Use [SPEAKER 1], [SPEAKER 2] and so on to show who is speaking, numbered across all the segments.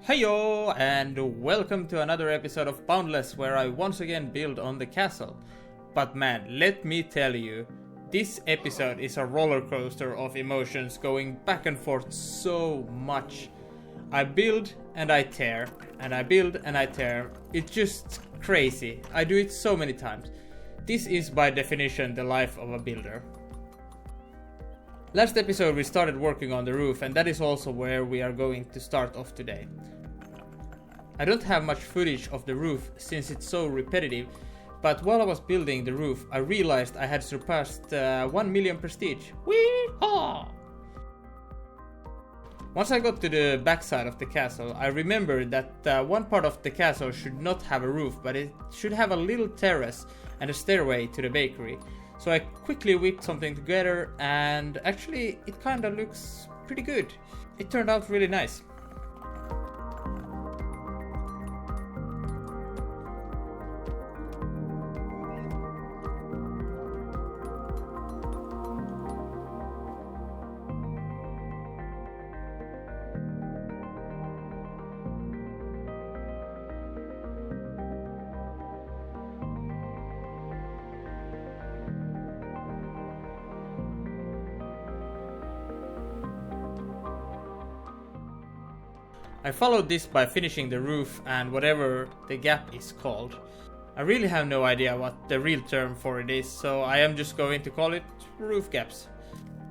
[SPEAKER 1] Heyo, and welcome to another episode of Boundless, where I once again build on the castle. But man, let me tell you, this episode is a roller coaster of emotions going back and forth so much. I build and I tear, and I build and I tear. It's just crazy. I do it so many times. This is by definition the life of a builder. Last episode we started working on the roof, and that is also where we are going to start off today. I don't have much footage of the roof since it's so repetitive, but while I was building the roof I realized I had surpassed 1 million prestige. Wee-haw! Once I got to the backside of the castle, I remembered that one part of the castle should not have a roof, but it should have a little terrace and a stairway to the bakery. So I quickly whipped something together, and actually it kinda looks pretty good. It turned out really nice. I followed this by finishing the roof and whatever the gap is called. I really have no idea what the real term for it is, so I am just going to call it roof gaps.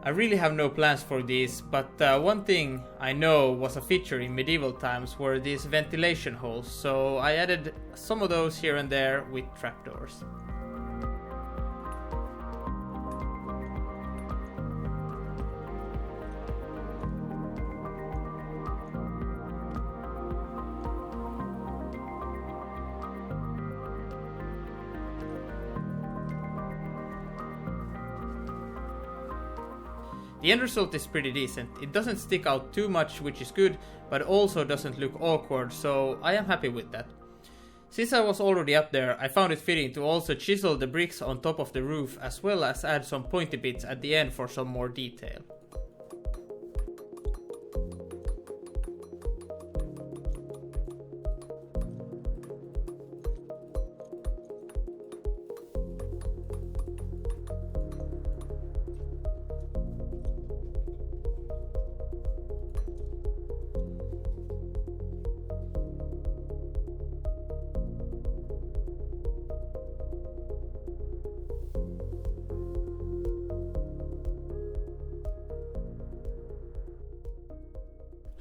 [SPEAKER 1] I really have no plans for these, but one thing I know was a feature in medieval times were these ventilation holes, so I added some of those here and there with trapdoors. The end result is pretty decent. It doesn't stick out too much, which is good, but also doesn't look awkward, so I am happy with that. Since I was already up there, I found it fitting to also chisel the bricks on top of the roof, as well as add some pointy bits at the end for some more detail.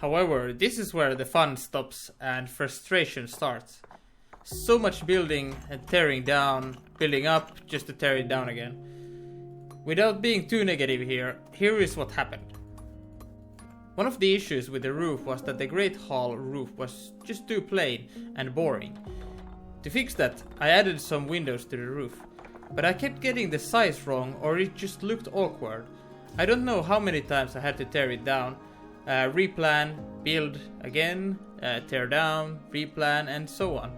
[SPEAKER 1] However, this is where the fun stops and frustration starts. So much building and tearing down, building up just to tear it down again. Without being too negative here is what happened. One of the issues with the roof was that the Great Hall roof was just too plain and boring. To fix that, I added some windows to the roof, but I kept getting the size wrong, or it just looked awkward. I don't know how many times I had to tear it down. Replan, build again, tear down, replan, and so on.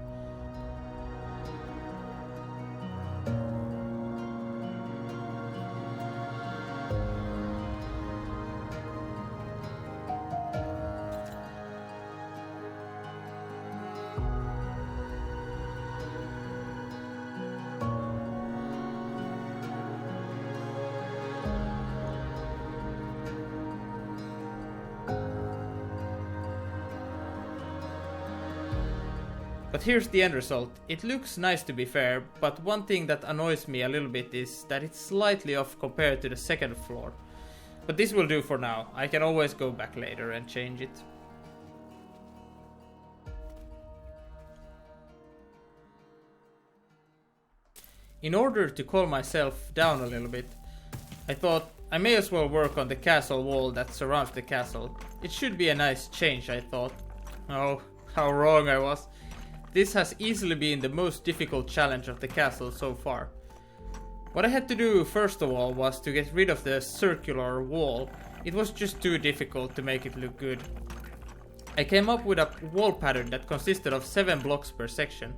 [SPEAKER 1] But here's the end result. It looks nice to be fair, but one thing that annoys me a little bit is that it's slightly off compared to the second floor. But this will do for now. I can always go back later and change it. In order to calm myself down a little bit, I thought I may as well work on the castle wall that surrounds the castle. It should be a nice change, I thought. Oh, how wrong I was. This has easily been the most difficult challenge of the castle so far. What I had to do first of all was to get rid of the circular wall. It was just too difficult to make it look good. I came up with a wall pattern that consisted of 7 blocks per section.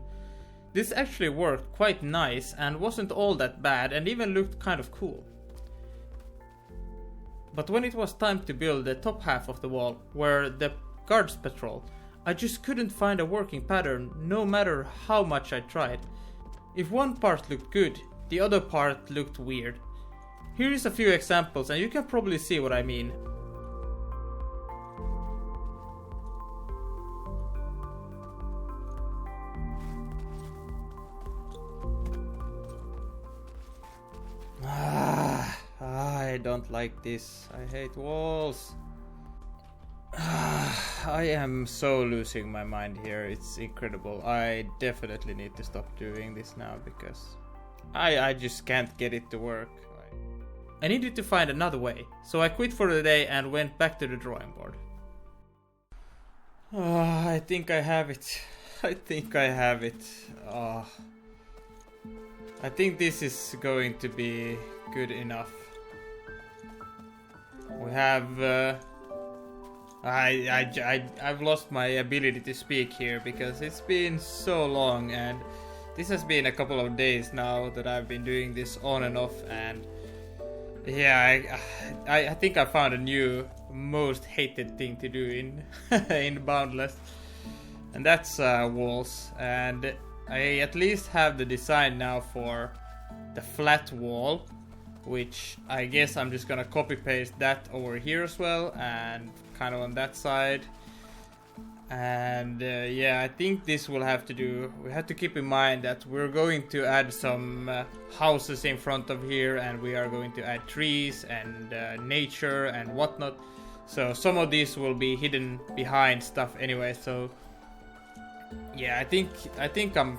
[SPEAKER 1] This actually worked quite nice and wasn't all that bad, and even looked kind of cool. But when it was time to build the top half of the wall, where the guards patrol, I just couldn't find a working pattern no matter how much I tried. If one part looked good, the other part looked weird. Here is a few examples and you can probably see what I mean. I don't like this. I hate walls. I am so losing my mind here. It's incredible. I definitely need to stop doing this now because I just can't get it to work. I needed to find another way, so I quit for the day and went back to the drawing board. I think I have it. I think I have it. I think this is going to be good enough. We have I've lost my ability to speak here because it's been so long, and this has been a couple of days now that I've been doing this on and off, and yeah, I think I found a new most hated thing to do in in Boundless, and that's walls. And I at least have the design now for the flat wall, which I guess I'm just gonna copy paste that over here as well, and kind of on that side. And yeah, I think this will have to do. We have to keep in mind that we're going to add some houses in front of here, and we are going to add trees and nature and whatnot. So some of these will be hidden behind stuff anyway. So yeah, I think I'm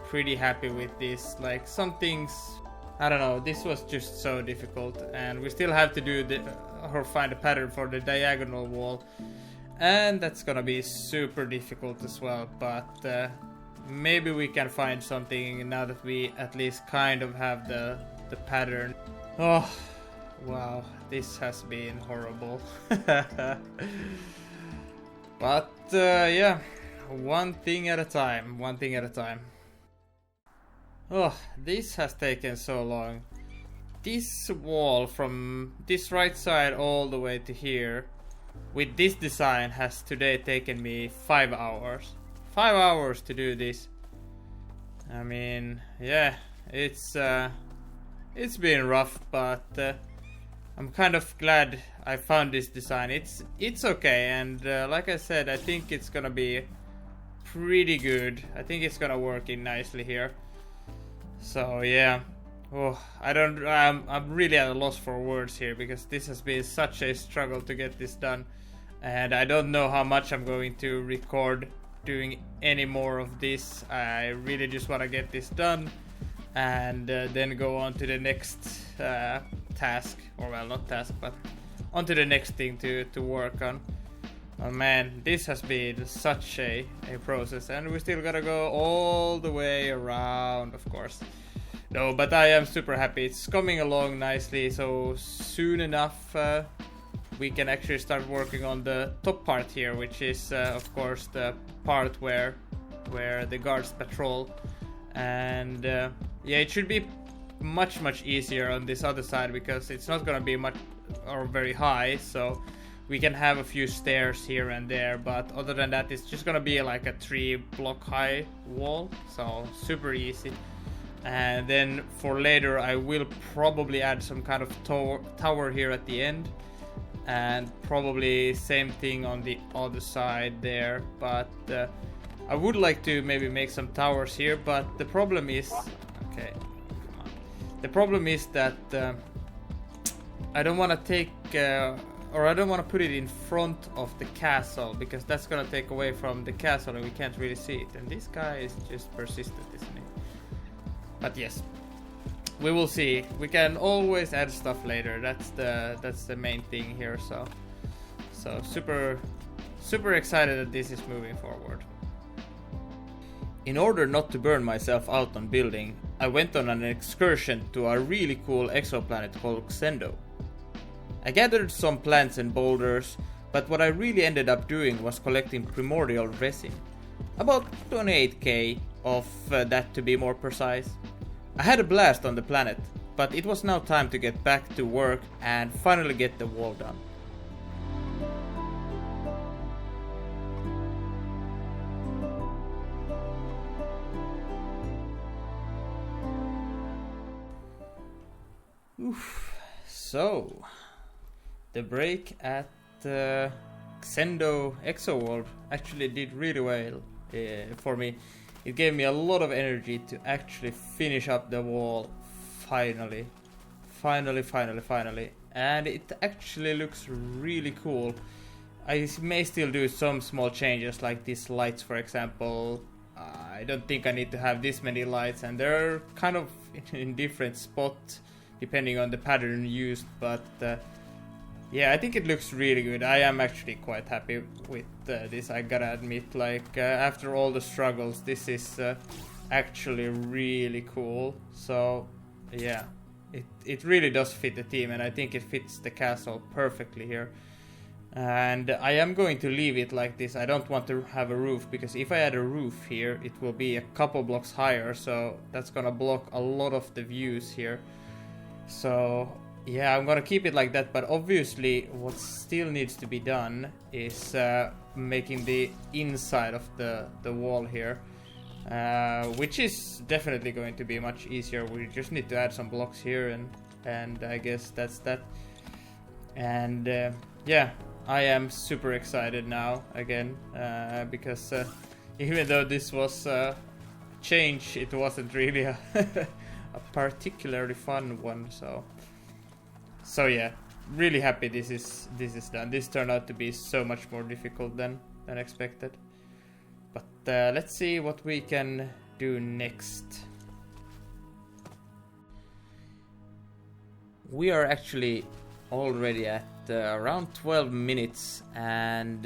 [SPEAKER 1] pretty happy with this. Like some things, I don't know, this was just so difficult, and we still have to do or find a pattern for the diagonal wall, and that's gonna be super difficult as well, but maybe we can find something now that we at least kind of have the pattern. Oh wow, this has been horrible. But yeah, one thing at a time, one thing at a time. Oh, this has taken so long. This wall from this right side all the way to here with this design has today taken me 5 hours. 5 hours to do this. I mean, yeah, it's been rough, but I'm kind of glad I found this design. It's okay, and like I said, I think it's gonna be pretty good. I think it's gonna work in nicely here. So yeah, I'm really at a loss for words here because this has been such a struggle to get this done, and I don't know how much I'm going to record doing any more of this. I really just want to get this done and then go on to the next task, or well, not task, but onto the next thing to work on. Oh man, this has been such a process, and we still gotta go all the way around, of course. No, but I am super happy. It's coming along nicely, so soon enough we can actually start working on the top part here, which is of course the part where the guards patrol. And yeah, it should be much easier on this other side because it's not gonna be much or very high, so we can have a few stairs here and there, but other than that it's just gonna be like a 3-block high wall, so super easy. And then for later I will probably add some kind of tower here at the end, and probably same thing on the other side there, but I would like to maybe make some towers here, but the problem is, okay, come on. The problem is that I don't want to take or I don't want to put it in front of the castle, because that's gonna take away from the castle and we can't really see it. And this guy is just persistent, isn't he? But yes, we will see. We can always add stuff later. That's the main thing here. So super excited that this is moving forward. In order not to burn myself out on building, I went on an excursion to a really cool exoplanet called Xendo. I gathered some plants and boulders, but what I really ended up doing was collecting primordial resin. About 28k of that to be more precise. I had a blast on the planet, but it was now time to get back to work and finally get the wall done. Oof. So, the break at Xendo Exoworld actually did really well for me. It gave me a lot of energy to actually finish up the wall finally. And it actually looks really cool. I may still do some small changes like these lights, for example. I don't think I need to have this many lights, and they're kind of in different spots depending on the pattern used, but yeah, I think it looks really good. I am actually quite happy with this, I gotta admit. Like, after all the struggles, this is actually really cool. So, yeah, it really does fit the theme, and I think it fits the castle perfectly here. And I am going to leave it like this. I don't want to have a roof, because if I add a roof here, it will be a couple blocks higher, so that's gonna block a lot of the views here. So yeah, I'm gonna keep it like that, but obviously what still needs to be done is making the inside of the wall here, which is definitely going to be much easier. We just need to add some blocks here, and I guess that's that. And yeah, I am super excited now again, because even though this was change, it wasn't really a a particularly fun one. So yeah, really happy this is done. This turned out to be so much more difficult than expected. But let's see what we can do next. We are actually already at around 12 minutes, and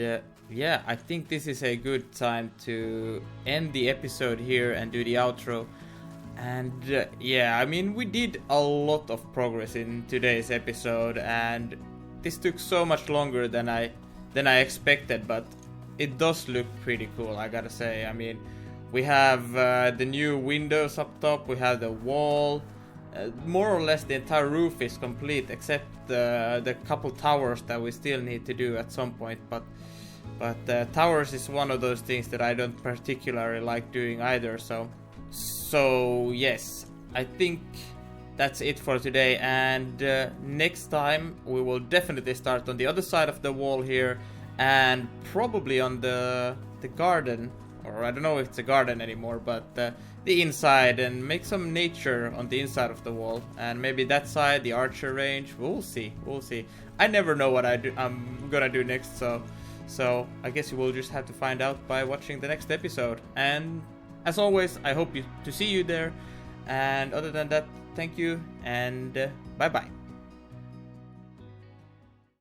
[SPEAKER 1] yeah, I think this is a good time to end the episode here and do the outro. And yeah, I mean, we did a lot of progress in today's episode, and this took so much longer than I expected, but it does look pretty cool, I gotta say. I mean, we have the new windows up top, we have the wall, more or less the entire roof is complete, except the couple towers that we still need to do at some point. But towers is one of those things that I don't particularly like doing either. So yes, I think that's it for today, and next time we will definitely start on the other side of the wall here, and probably on the garden, or I don't know if it's a garden anymore, but the inside, and make some nature on the inside of the wall, and maybe that side, the archer range. We'll see. I never know what I'm gonna do next, so I guess you will just have to find out by watching the next episode. And as always, I hope to see you there. And other than that, thank you, and bye bye.